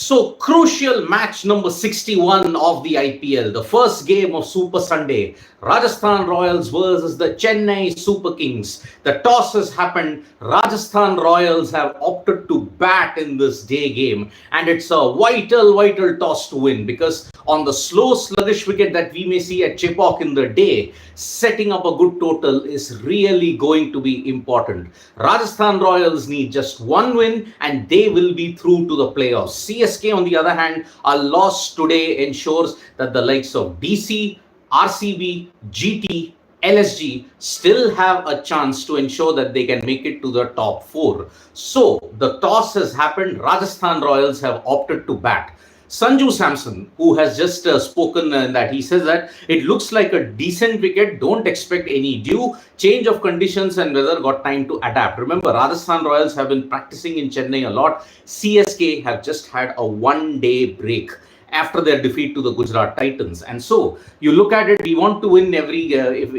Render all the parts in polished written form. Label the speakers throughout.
Speaker 1: So, crucial match number 61 of the IPL, the first game of Super Sunday, Rajasthan Royals versus the Chennai Super Kings. The toss has happened. Rajasthan Royals have opted to bat in this day game, and it's a vital toss to win because on the slow, sluggish wicket that we may see at Chepauk in the day, setting up a good total is really going to be important. Rajasthan Royals need just one win and they will be through to the playoffs. CSK, on the other hand, a loss today ensures that the likes of DC, RCB, GT, LSG still have a chance to ensure that they can make it to the top four. So the toss has happened. Rajasthan Royals have opted to bat. Sanju Samson, who has just spoken that he says that it looks like a decent wicket, don't expect any due change of conditions and weather, got time to adapt. Remember, Rajasthan Royals have been practicing in Chennai a lot. CSK have just had a one-day break after their defeat to the Gujarat Titans. And so you look at it, we want to win every,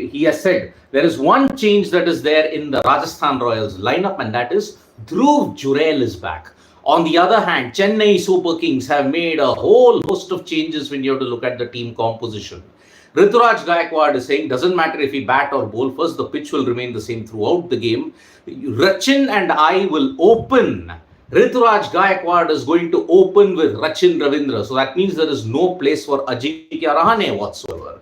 Speaker 1: he has said, there is one change that is there in the Rajasthan Royals lineup, and that is Dhruv Jurel is back. On the other hand, Chennai Super Kings have made a whole host of changes when you have to look at the team composition. Rituraj Gaikwad is saying, doesn't matter if he bat or bowl first, the pitch will remain the same throughout the game. Rachin and I will open. Rituraj Gaikwad is going to open with Rachin Ravindra. So that means there is no place for Ajinkya Rahane whatsoever.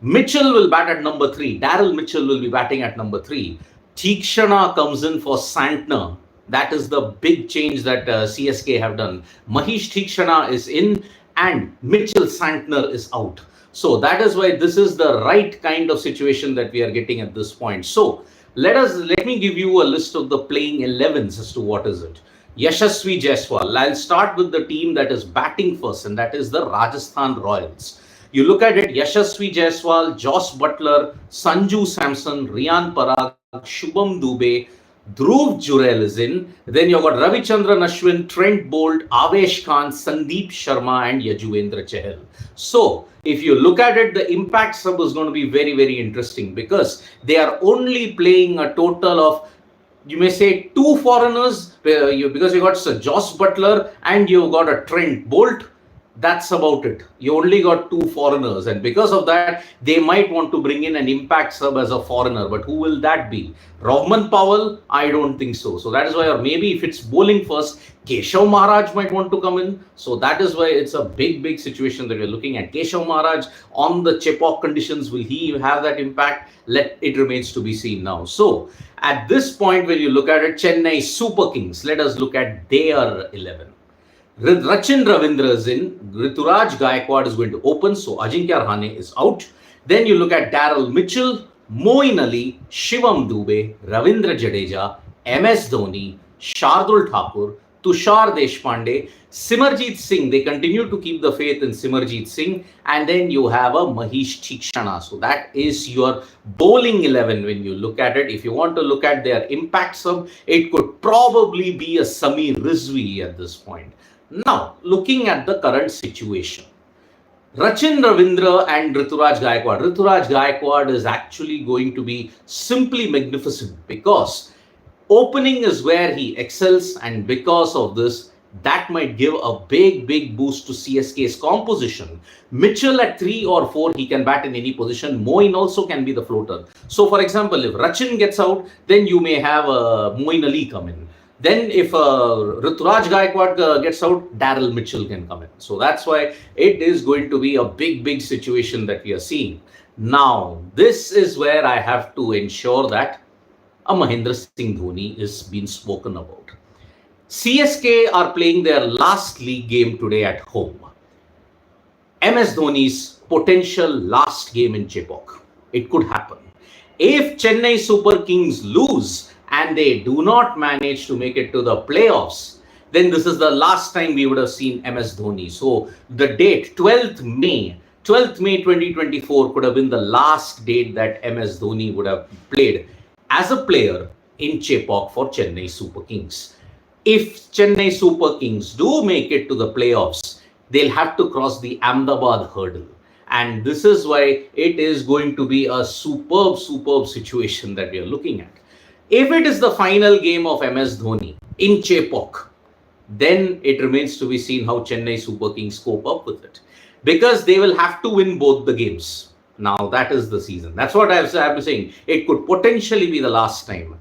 Speaker 1: Mitchell will bat at number 3. Daryl Mitchell will be batting at number 3. Theekshana comes in for Santner. That is the big change that CSK have done. Mahesh Theekshana is in and Mitchell Santner is out. So that is why this is the right kind of situation that we are getting at this point. So let me give you a list of the playing 11s as to what is it. Yashasvi Jaiswal. I'll start with the team that is batting first, and that is the Rajasthan Royals. You look at it, Yashasvi Jaiswal, Joss Butler, Sanju Samson, Riyan Parag, Shubham Dubey, Dhruv Jurel is in. Then you've got Ravichandran Ashwin, Trent Bolt, Avesh Khan, Sandeep Sharma and Yajuvendra Chahal. So if you look at it, the impact sub is going to be very interesting because they are only playing a total of, you may say, 2 foreigners because you got Sir Joss Butler and you got a Trent Bolt. That's about it. You only got 2 foreigners, and because of that, they might want to bring in an impact sub as a foreigner. But who will that be? Rovman Powell? I don't think so. So that is why, or maybe if it's bowling first, Keshav Maharaj might want to come in. So that is why it's a big situation that we're looking at. Keshav Maharaj on the Chepauk conditions, will he have that impact? It remains to be seen now. So at this point, when you look at it, Chennai Super Kings, let us look at their 11. Rachin Ravindra is in. Rituraj Gaikwad is going to open. So Ajinkya Rahane is out. Then you look at Daryl Mitchell, Moeen Ali, Shivam Dubey, Ravindra Jadeja, MS Dhoni, Shardul Thakur, Tushar Deshpande, Simarjeet Singh. They continue to keep the faith in Simarjeet Singh. And then you have a Mahesh Theekshana. So that is your bowling 11 when you look at it. If you want to look at their impact sub, it could probably be a Samir Rizvi at this point. Now, looking at the current situation, Rachin Ravindra and Rituraj Gaikwad. Rituraj Gaikwad is actually going to be simply magnificent because opening is where he excels, and because of this, that might give a big boost to CSK's composition. Mitchell at 3 or 4, he can bat in any position. Moeen also can be the floater. So, for example, if Rachin gets out, then you may have Moeen Ali come in. Then if Rituraj Gaikwad gets out, Daryl Mitchell can come in. So that's why it is going to be a big situation that we are seeing. Now, this is where I have to ensure that a Mahendra Singh Dhoni is being spoken about. CSK are playing their last league game today at home. MS Dhoni's potential last game in Chepauk. It could happen. If Chennai Super Kings lose and they do not manage to make it to the playoffs, then this is the last time we would have seen MS Dhoni. So the date, 12th May 2024 could have been the last date that MS Dhoni would have played as a player in Chepauk for Chennai Super Kings. If Chennai Super Kings do make it to the playoffs, they'll have to cross the Ahmedabad hurdle. And this is why it is going to be a superb situation that we are looking at. If it is the final game of MS Dhoni in Chepauk, then it remains to be seen how Chennai Super Kings cope up with it. Because they will have to win both the games. Now that is the season. That's what I've been saying. It could potentially be the last time.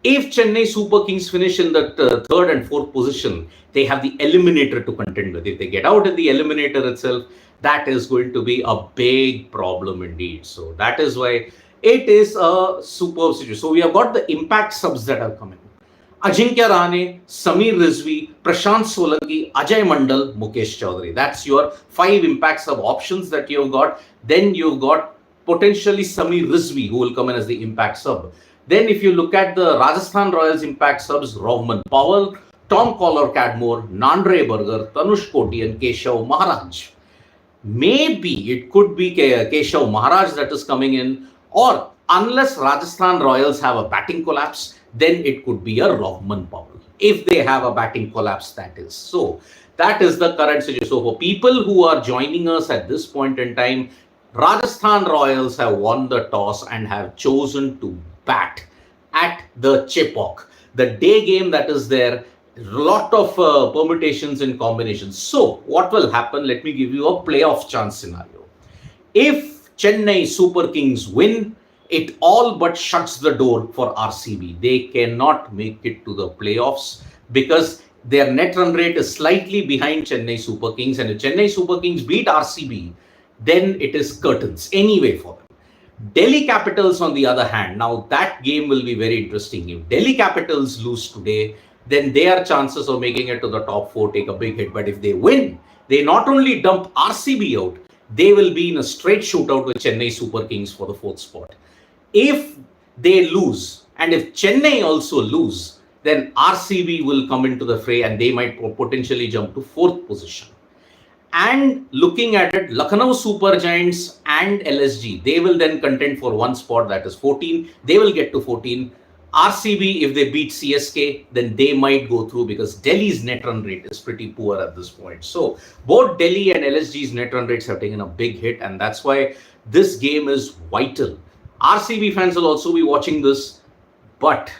Speaker 1: If Chennai Super Kings finish in the third and fourth position, they have the eliminator to contend with. If they get out in the eliminator itself, that is going to be a big problem indeed. So that is why it is a superb situation. So we have got the impact subs that are coming. Ajinkya Rane, Samir Rizvi, Prashant Solanki, Ajay Mandal, Mukesh Chaudhary. That's your 5 impact sub options that you've got. Then you've got potentially Samir Rizvi, who will come in as the impact sub. Then if you look at the Rajasthan Royals impact subs, Rovman Powell, Tom Collar-Cadmore, Nandre Berger, Tanush Koti and Keshav Maharaj. Maybe it could be Keshav Maharaj that is coming in, or unless Rajasthan Royals have a batting collapse, then it could be a Rovman Powell. If they have a batting collapse, that is. So that is the current situation. So for people who are joining us at this point in time, Rajasthan Royals have won the toss and have chosen to bat at the Chepauk. The day game that is there, lot of permutations and combinations. So what will happen? Let me give you a playoff chance scenario. If Chennai Super Kings win, it all but shuts the door for RCB. They cannot make it to the playoffs because their net run rate is slightly behind Chennai Super Kings. And if Chennai Super Kings beat RCB, then it is curtains anyway for them. Delhi Capitals, on the other hand, now that game will be very interesting. If Delhi Capitals lose today, then their chances of making it to the top 4 take a big hit. But if they win, they not only dump RCB out, they will be in a straight shootout with Chennai Super Kings for the 4th spot. If they lose, and if Chennai also lose, then RCB will come into the fray and they might potentially jump to 4th position. And looking at it, Lucknow Super Giants and LSG, they will then contend for 1 spot, that is 14. They will get to 14. RCB, if they beat CSK, then they might go through because Delhi's net run rate is pretty poor at this point. So both Delhi and LSG's net run rates have taken a big hit, and that's why this game is vital. RCB fans will also be watching this, but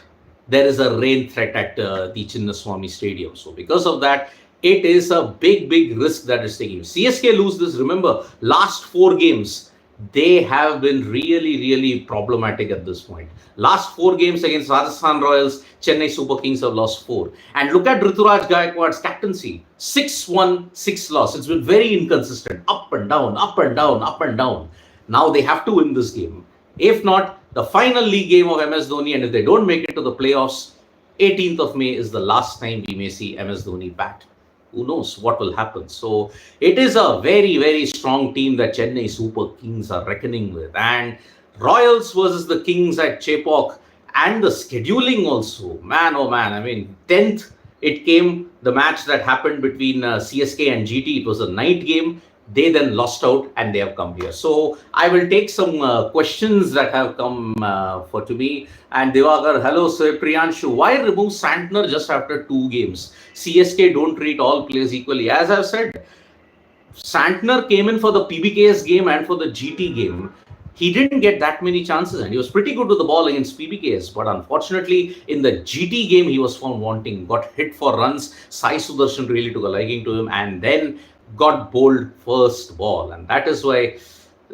Speaker 1: there is a rain threat at the Chinnaswamy Stadium. So because of that, it is a big risk that is taking. CSK lose this, remember, last 4 games, they have been really problematic at this point. Last 4 games against Rajasthan Royals, Chennai Super Kings have lost 4. And look at Rituraj Gaikwad's captaincy. 6-1, 6 loss. It's been very inconsistent. Up and down, up and down, up and down. Now they have to win this game. If not, the final league game of MS Dhoni, and if they don't make it to the playoffs, 18th of May is the last time we may see MS Dhoni bat. Who knows what will happen? So it is a very strong team that Chennai Super Kings are reckoning with. And Royals versus the Kings at Chepauk, and the scheduling also, man oh man. I mean, 10th it came, the match that happened between CSK and GT. It was a night game. They then lost out and they have come here. So I will take some questions that have come to me. And Devagar, hello sir, Priyanshu, why remove Santner just after 2 games? CSK don't treat all players equally. As I've said, Santner came in for the PBKS game and for the GT game. He didn't get that many chances and he was pretty good with the ball against PBKS. But unfortunately, in the GT game, he was found wanting, got hit for runs. Sai Sudarshan really took a liking to him and then got bowled first ball. And that is why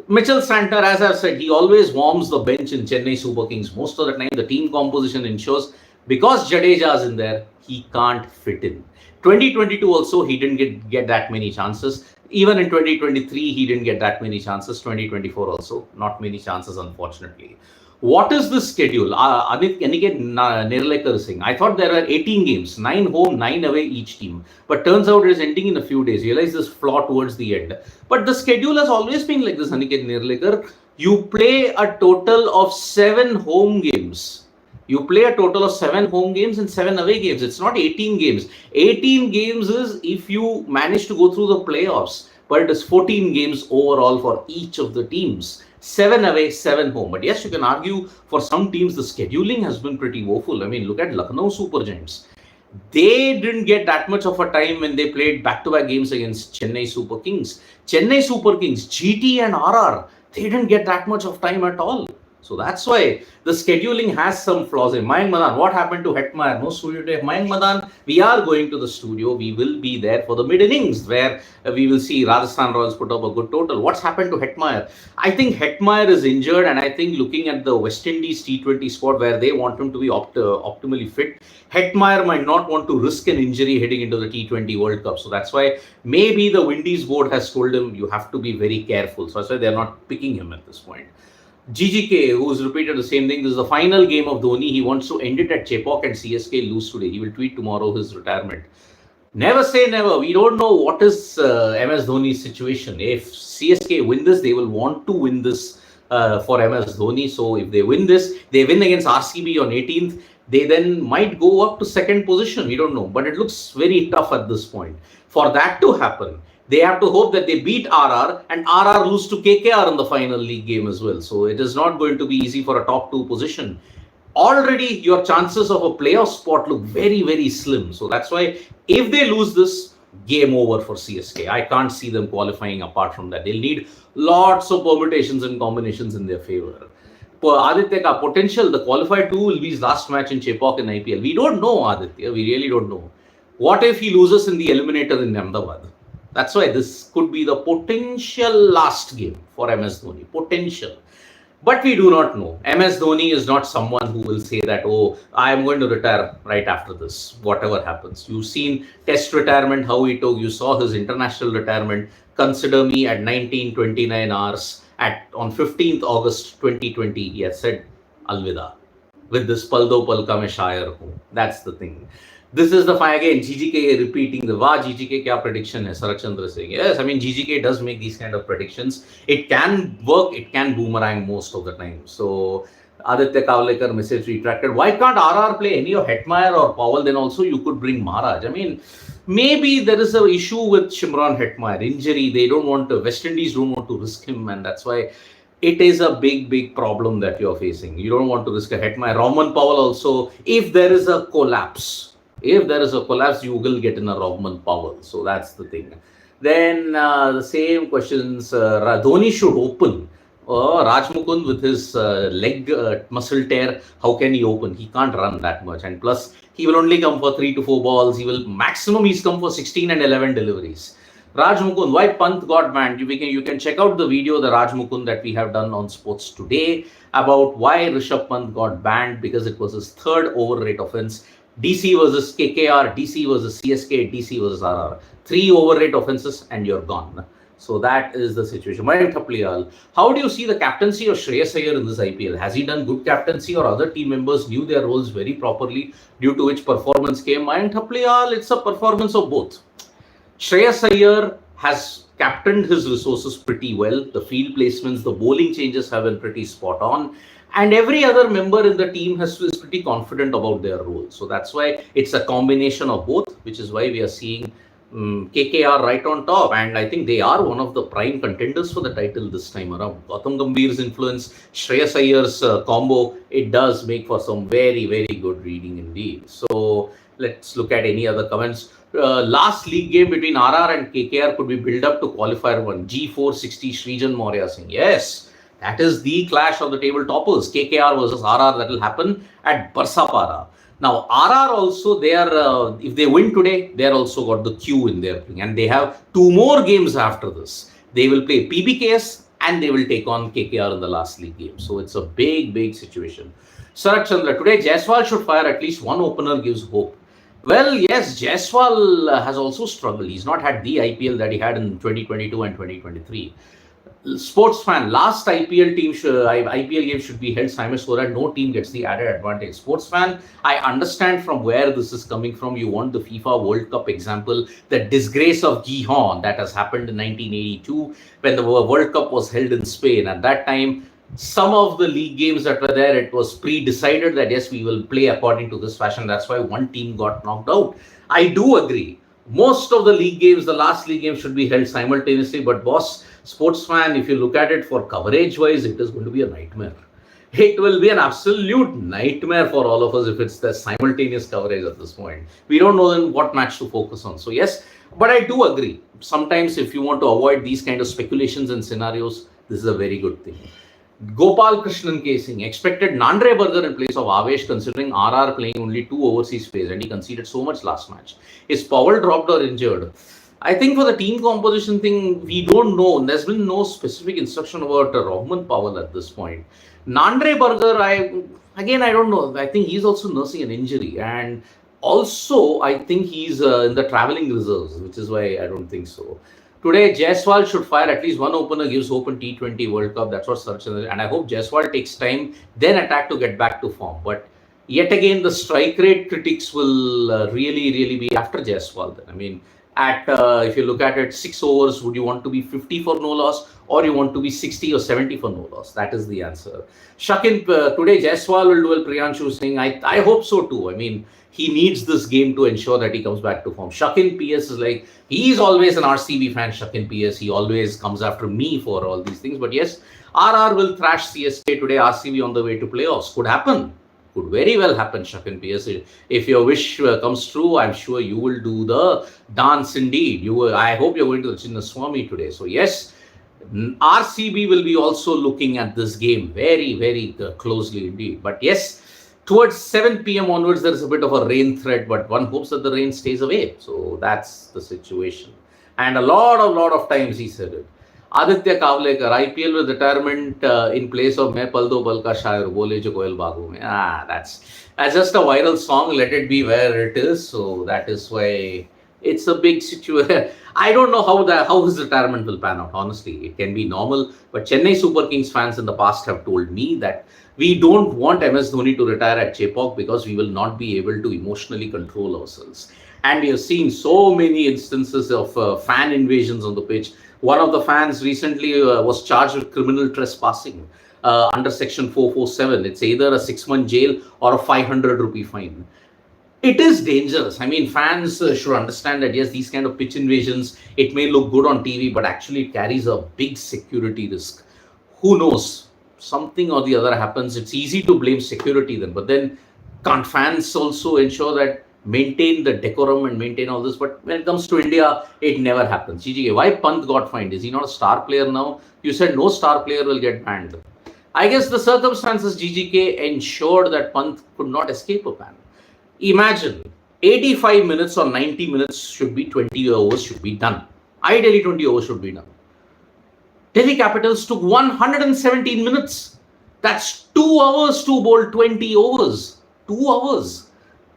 Speaker 1: Mitchell Santner, as I've said, he always warms the bench in Chennai Super Kings. Most of the time, the team composition ensures because Jadeja is in there, he can't fit in. 2022 also, he didn't get that many chances. Even in 2023, he didn't get that many chances. 2024 also, not many chances, unfortunately. What is the schedule? Aniket Nirlekar is saying, I thought there were 18 games, 9 home, 9 away each team. But turns out it is ending in a few days. Realize this flaw towards the end. But the schedule has always been like this, Aniket Nirlekar. You play a total of 7 home games. You play a total of 7 home games and 7 away games. It's not 18 games. 18 games is if you manage to go through the playoffs. But it is 14 games overall for each of the teams. 7 away, 7 home. But yes, you can argue for some teams the scheduling has been pretty woeful. I mean, look at Lucknow Super Giants. They didn't get that much of a time when they played back-to-back games against Chennai Super Kings. Chennai Super Kings, GT and RR, they didn't get that much of time at all. So that's why the scheduling has some flaws. In Mayank Madan, what happened to Hetmeyer? No studio today. Mayank Madan, we are going to the studio. We will be there for the mid innings where we will see Rajasthan Royals put up a good total. What's happened to Hetmeyer? I think Hetmeyer is injured, and I think looking at the West Indies T20 squad where they want him to be optimally fit, Hetmeyer might not want to risk an injury heading into the T20 World Cup. So that's why maybe the Windies board has told him you have to be very careful. So that's why they're not picking him at this point. GGK, who's repeated the same thing, this is the final game of Dhoni. He wants to end it at Chepauk and CSK lose today. He will tweet tomorrow his retirement. Never say never. We don't know what is MS Dhoni's situation. If CSK win this, they will want to win this for MS Dhoni. So if they win this, they win against RCB on 18th. They then might go up to second position. We don't know. But it looks very tough at this point. For that to happen, they have to hope that they beat RR and RR lose to KKR in the final league game as well. So it is not going to be easy for a top 2 position. Already your chances of a playoff spot look very, very slim. So that's why if they lose this, game over for CSK. I can't see them qualifying apart from that. They'll need lots of permutations and combinations in their favor. Aditya, potential, the qualifier 2 will be his last match in Chepauk in IPL. We don't know, Aditya. We really don't know. What if he loses in the eliminator in Ahmedabad? That's why this could be the potential last game for MS Dhoni. Potential. But we do not know. MS Dhoni is not someone who will say that, oh, I am going to retire right after this, whatever happens. You've seen Test retirement, how he took. You saw his international retirement. Consider me at 19:29 hours on 15th August 2020. He has said, Alvida. With this Paldo Palka mein shayar hu. That's the thing. This is the fight again. GGK repeating the GGK kya prediction hai? Sarak Chandra saying, yes, I mean, GGK does make these kind of predictions. It can work, it can boomerang most of the time. So, Aditya Kavlekar message retracted. Why can't RR play any of Hetmeyer or Powell? Then also you could bring Maharaj. I mean, maybe there is an issue with Shimron Hetmeyer. Injury, they don't want to, West Indies don't want to risk him, and that's why it is a big, big problem that you're facing. You don't want to risk a Hetmeyer. Roman Powell also, if there is a collapse, you will get in a Roman Powell. So that's the thing. Then the same questions. Dhoni should open. Raj Mukund with his leg muscle tear, how can he open? He can't run that much. And plus, he will only come for 3 to 4 balls. He's come for 16 and 11 deliveries. Raj Mukund, why Pant got banned? You can check out the video, the Raj Mukund that we have done on Sports Today about why Rishabh Pant got banned, because it was his third overrate offense. DC versus KKR, DC versus CSK, DC versus RR. 3 overrate offenses and you're gone. So that is the situation. Mayank Thapliyal, how do you see the captaincy of Shreyas Iyer in this IPL? Has he done good captaincy, or other team members knew their roles very properly, due to which performance came? Mayank Thapliyal, it's a performance of both. Shreyas Iyer has captained his resources pretty well. The field placements, the bowling changes have been pretty spot on. And every other member in the team is pretty confident about their role. So that's why it's a combination of both, which is why we are seeing KKR right on top. And I think they are one of the prime contenders for the title this time around. Gautam Gambhir's influence, Shreyas Iyer's combo, it does make for some very, very good reading indeed. So let's look at any other comments. Last league game between RR and KKR could be built up to qualifier 1. G460 Srijan Maurya saying, yes. That is the clash of the table toppers. KKR versus RR, that will happen at Barsapara. Now, RR also, they are, if they win today, they are also got the Q in their thing. And they have 2 more games after this. They will play PBKS and they will take on KKR in the last league game. So it's a big, big situation. Sarak Chandra, today Jaiswal should fire at least 1 opener, gives hope. Well, yes, Jaiswal has also struggled. He's not had the IPL that he had in 2022 and 2023. Sports fan, last IPL game should be held so that no team gets the added advantage. Sports fan, I understand from where this is coming from. You want the FIFA World Cup example, the disgrace of Gijón that has happened in 1982 when the World Cup was held in Spain. At that time, some of the league games that were there, it was pre-decided that yes, we will play according to this fashion. That's why one team got knocked out. I do agree. Most of the league games, the last league game should be held simultaneously. But boss, sports fan, if you look at it for coverage wise, it is going to be a nightmare. It will be an absolute nightmare for all of us if it's the simultaneous coverage at this point. We don't know then what match to focus on. So yes, but I do agree. Sometimes if you want to avoid these kind of speculations and scenarios, this is a very good thing. Gopal Krishnan casing expected Nandre Burger in place of Avesh, considering RR playing only 2 overseas players and he conceded so much last match. Is Powell dropped or injured? I think for the team composition thing, we don't know. There's been no specific instruction about Rahman Powell at this point. Nandre Burger, I don't know. I think he's also nursing an injury, and also I think he's in the traveling reserves, which is why I don't think so. Today, Jaiswal should fire at least one opener, gives hope in T20 World Cup. That's what Search and I hope Jaiswal takes time, then attack to get back to form. But yet again, the strike rate critics will really be after Jaiswal. Then I mean, if you look at it, 6 overs, would you want to be 50 for no loss, or you want to be 60 or 70 for no loss? That is the answer. Shakin, today Jaiswal will duel Priyanshu Singh. I hope so too. I mean, he needs this game to ensure that he comes back to form. Shakin PS is like, he's always an RCB fan, Shakin PS. He always comes after me for all these things. But yes, RR will thrash CSK today. RCB on the way to playoffs. Could happen. Could very well happen, Shakin PS. If your wish comes true, I'm sure you will do the dance indeed. I hope you're going to the Chinnaswamy today. So yes, RCB will be also looking at this game very closely indeed. But yes, towards 7 p.m. onwards, there is a bit of a rain threat, but one hopes that the rain stays away. So that's the situation. And a lot of times he said it. Aditya Kavlekar, IPL with retirement in place of Main Pal Do Pal Ka Shair, Bole Jo Koel Bagu Mein. That's just a viral song. Let it be where it is. So that is why it's a big situation. I don't know how his retirement will pan out. Honestly, it can be normal. But Chennai Super Kings fans in the past have told me that we don't want MS Dhoni to retire at Chepauk because we will not be able to emotionally control ourselves. And we have seen so many instances of fan invasions on the pitch. One of the fans recently was charged with criminal trespassing under Section 447. It's either a 6-month jail or a 500 rupee fine. It is dangerous. I mean, fans should understand that, yes, these kind of pitch invasions, it may look good on TV, but actually it carries a big security risk. Who knows? Something or the other happens. It's easy to blame security then, but then can't fans also ensure that maintain the decorum and maintain all this? But when it comes to India, it never happens. GGK, why Pant got fined? Is he not a star player now? You said no star player will get banned. I guess the circumstances, GGK, ensured that Pant could not escape a ban. Imagine 85 minutes or 90 minutes should be 20 overs should be done. Ideally 20 overs should be done. Delhi Capitals took 117 minutes. That's 2 hours to bowl 20 overs. 2 hours.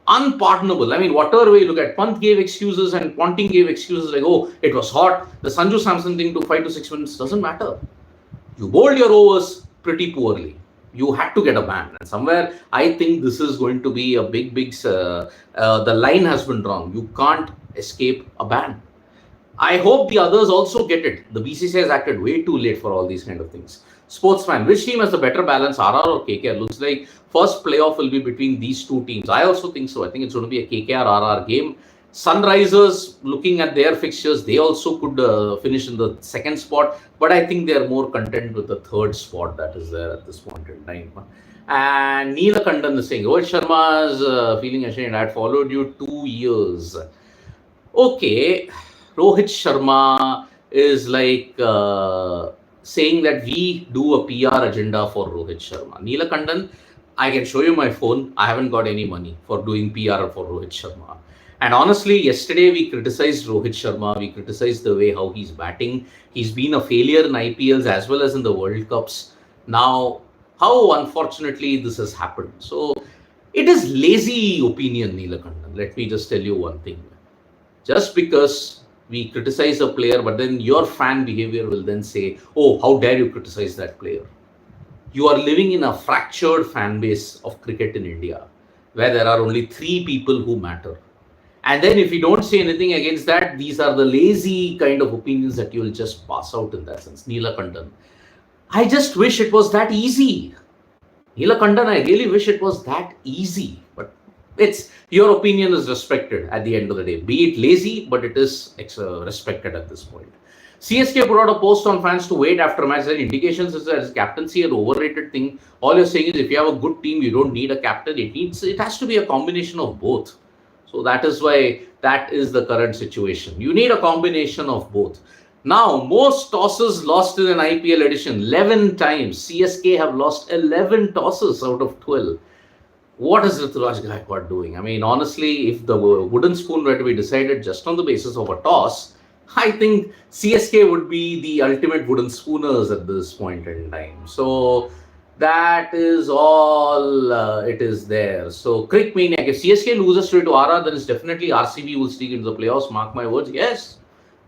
Speaker 1: Unpardonable. I mean, whatever way you look at, Pant gave excuses and Ponting gave excuses like, oh, it was hot. The Sanju Samson thing took 5 to 6 minutes. Doesn't matter. You bowled your overs pretty poorly. You had to get a ban. And somewhere, I think this is going to be a big, the line has been drawn. You can't escape a ban. I hope the others also get it. The BCCI has acted way too late for all these kind of things. Sportsman, which team has the better balance, RR or KKR? Looks like first playoff will be between these two teams. I also think so. I think it's going to be a KKR-RR game. Sunrisers, looking at their fixtures, they also could finish in the second spot. But I think they are more content with the third spot that is there at this point in time. And Neela Kandan is saying, Rohit Sharma is feeling ashamed. I had followed you 2 years. Okay. Rohit Sharma is like saying that we do a PR agenda for Rohit Sharma. Neela Kandan, I can show you my phone. I haven't got any money for doing PR for Rohit Sharma. And honestly, yesterday we criticized Rohit Sharma. We criticized the way how he's batting. He's been a failure in IPLs as well as in the World Cups. Now, how unfortunately this has happened. So, it is lazy opinion, Neela Kandan. Let me just tell you one thing. Just because we criticize a player, but then your fan behavior will then say, oh, how dare you criticize that player? You are living in a fractured fan base of cricket in India, where there are only 3 people who matter. And then if you don't say anything against that, these are the lazy kind of opinions that you will just pass out in that sense. Neela Kandan, I just wish it was that easy. Neela Kandan, I really wish it was that easy. But it's your opinion is respected at the end of the day. Be it lazy, but it is respected at this point. CSK put out a post on fans to wait after match. That indications is that captaincy an overrated thing. All you're saying is if you have a good team, you don't need a captain. It has to be a combination of both. So that is why that is the current situation. You need a combination of both. Now, most tosses lost in an IPL edition, 11 times. CSK have lost 11 tosses out of 12. What is Rituraj Gaikwad doing? I mean, honestly, if the wooden spoon were to be decided just on the basis of a toss, I think CSK would be the ultimate wooden spooners at this point in time. So that is all it is there. So Crick Maniac, if CSK loses today to RR, then it's definitely RCB will sneak into the playoffs. Mark my words. Yes,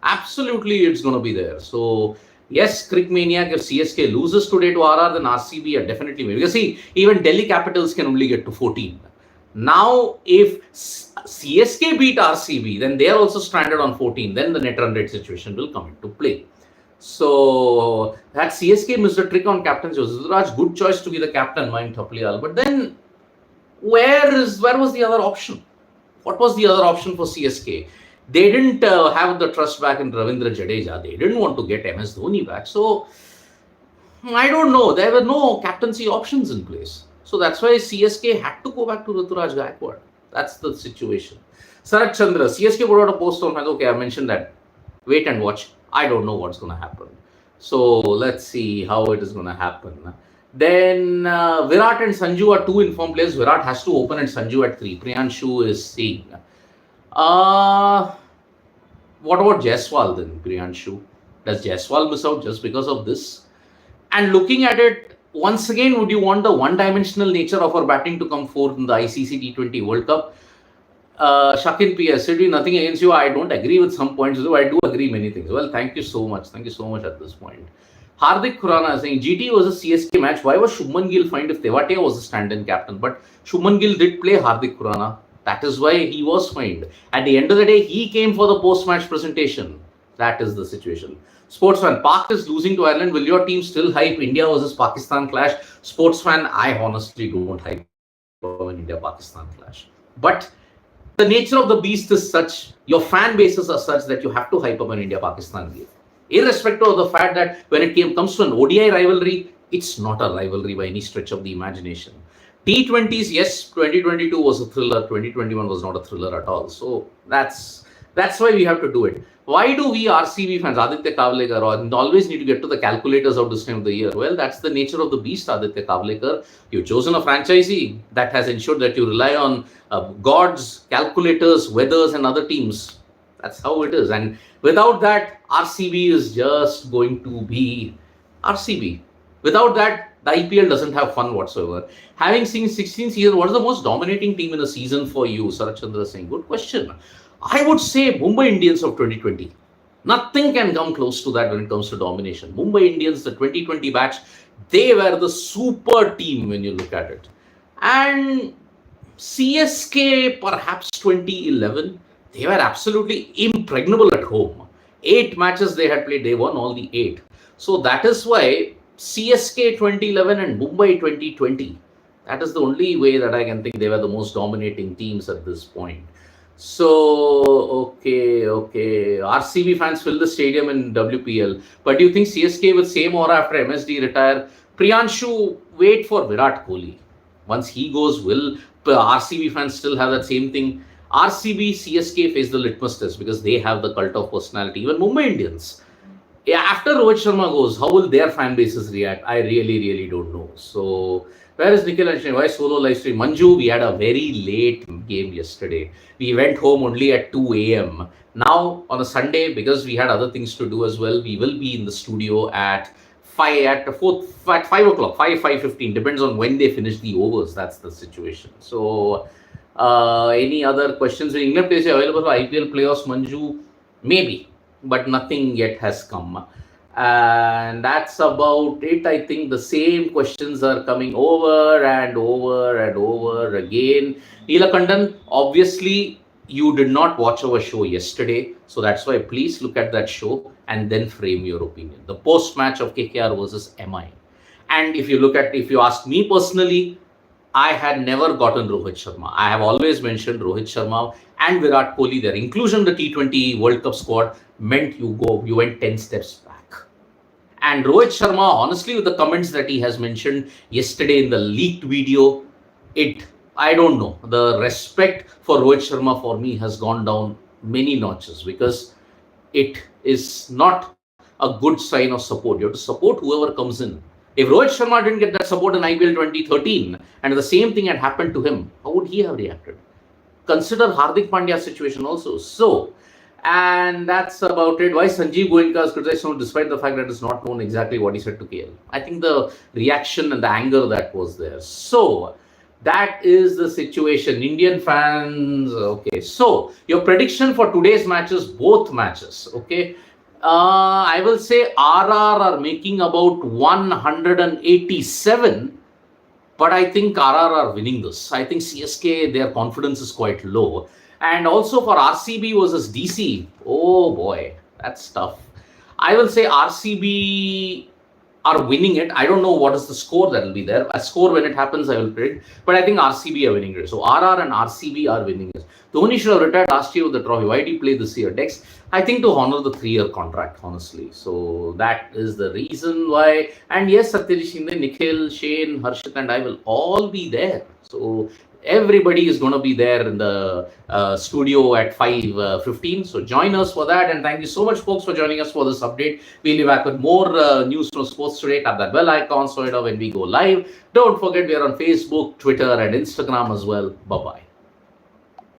Speaker 1: absolutely, it's going to be there. So yes, Crick Maniac, if CSK loses today to RR, then RCB are definitely maybe. Because see, even Delhi Capitals can only get to 14. Now, if CSK beat RCB, then they are also stranded on 14. Then the net run rate situation will come into play. So that CSK missed a trick on captain Rituraj. Good choice to be the captain, mind Thapliyal. But then where was the other option? What was the other option for CSK? They didn't have the trust back in Ravindra Jadeja. They didn't want to get MS Dhoni back. So I don't know. There were no captaincy options in place. So that's why CSK had to go back to Rituraj Gaikwad. That's the situation. Sarat Chandra, CSK put out a post on, okay, I mentioned that. Wait and watch. I don't know what's going to happen. So let's see how it is going to happen. Then Virat and Sanju are two informed players. Virat has to open and Sanju at 3. Priyanshu is saying. What about Jaiswal then, Priyanshu? Does Jaiswal miss out just because of this? And looking at it, once again, would you want the one-dimensional nature of our batting to come forth in the ICC T20 World Cup? Shakin PS, nothing against you. I don't agree with some points, though I do agree many things. Well, thank you so much. Thank you so much at this point. Hardik Khurana is saying, GT was a CSK match. Why was Shubman Gill fined if Tewatia was the stand-in captain? But Shubman Gill did play Hardik Khurana. That is why he was fined. At the end of the day, he came for the post-match presentation. That is the situation. Sportsman, Pak is losing to Ireland. Will your team still hype India versus Pakistan clash? Sportsman, I honestly don't hype an India-Pakistan clash. But the nature of the beast is such, your fan bases are such that you have to hype up an India-Pakistan game. Irrespective of the fact that when it comes to an ODI rivalry, it's not a rivalry by any stretch of the imagination. T20s, yes, 2022 was a thriller. 2021 was not a thriller at all. So that's why we have to do it. Why do we RCB fans, Aditya Kavlekar, always need to get to the calculators of this time of the year? Well, that's the nature of the beast, Aditya Kavlekar. You've chosen a franchisee that has ensured that you rely on gods, calculators, weathers, and other teams. That's how it is. And without that, RCB is just going to be RCB. Without that, the IPL doesn't have fun whatsoever. Having seen 16 seasons, what is the most dominating team in a season for you? Sarat Chandra Singh, good question. I would say Mumbai Indians of 2020. Nothing can come close to that when it comes to domination. Mumbai Indians, the 2020 batch, they were the super team when you look at it. And CSK, perhaps 2011, they were absolutely impregnable at home. 8 matches they had played, they won all the 8. So that is why CSK 2011 and Mumbai 2020, that is the only way that I can think they were the most dominating teams at this point. So, okay. RCB fans fill the stadium in WPL. But do you think CSK will same aura after MSD retire? Priyanshu, wait for Virat Kohli. Once he goes, will RCB fans still have that same thing? RCB, CSK face the litmus test because they have the cult of personality. Even Mumbai Indians. Yeah, after Rohit Sharma goes, how will their fan bases react? I really don't know. So, where is Nikhil and Shane? Why solo live stream? Manju, we had a very late game yesterday. We went home only at 2 a.m. Now, on a Sunday, because we had other things to do as well, we will be in the studio at 5 o'clock, 5:15. Depends on when they finish the overs. That's the situation. So, any other questions? Will England players available for IPL playoffs, Manju? Maybe. But nothing yet has come. And that's about it. I think the same questions are coming over and over again. Neelakandan, obviously, you did not watch our show yesterday. So that's why please look at that show and then frame your opinion. The post-match of KKR versus MI. And if you ask me personally, I had never gotten Rohit Sharma. I have always mentioned Rohit Sharma and Virat Kohli, their inclusion in the T20 World Cup squad meant you went 10 steps back. And Rohit Sharma, honestly, with the comments that he has mentioned yesterday in the leaked video, I don't know. The respect for Rohit Sharma for me has gone down many notches because it is not a good sign of support. You have to support whoever comes in. If Rohit Sharma didn't get that support in IPL 2013 and the same thing had happened to him, how would he have reacted? Consider Hardik Pandya's situation also. So, and that's about it. Why Sanjeev Goenka is criticized despite the fact that it's not known exactly what he said to KL. I think the reaction and the anger that was there. So, that is the situation. Indian fans, okay. So, your prediction for today's matches, both matches, okay. I will say RR are making about 187, but I think RR are winning this. I think CSK, their confidence is quite low. And also for RCB versus DC, oh boy, that's tough. I will say RCB are winning it. I don't know what is the score that will be there. A score when it happens, I will predict. But I think RCB are winning it. So RR and RCB are winning it. Dhoni should have retired last year with the trophy. Why did he play this year? Dex, I think to honor the 3-year contract, honestly. So that is the reason why. And yes, Satyadeep Shinde, Nikhil, Shane, Harshit and I will all be there. So everybody is going to be there in the studio at 5:15. So join us for that. And thank you so much, folks, for joining us for this update. We'll be back with more news from sports today. Tap that bell icon so you know when we go live. Don't forget we are on Facebook, Twitter, and Instagram as well. Bye-bye.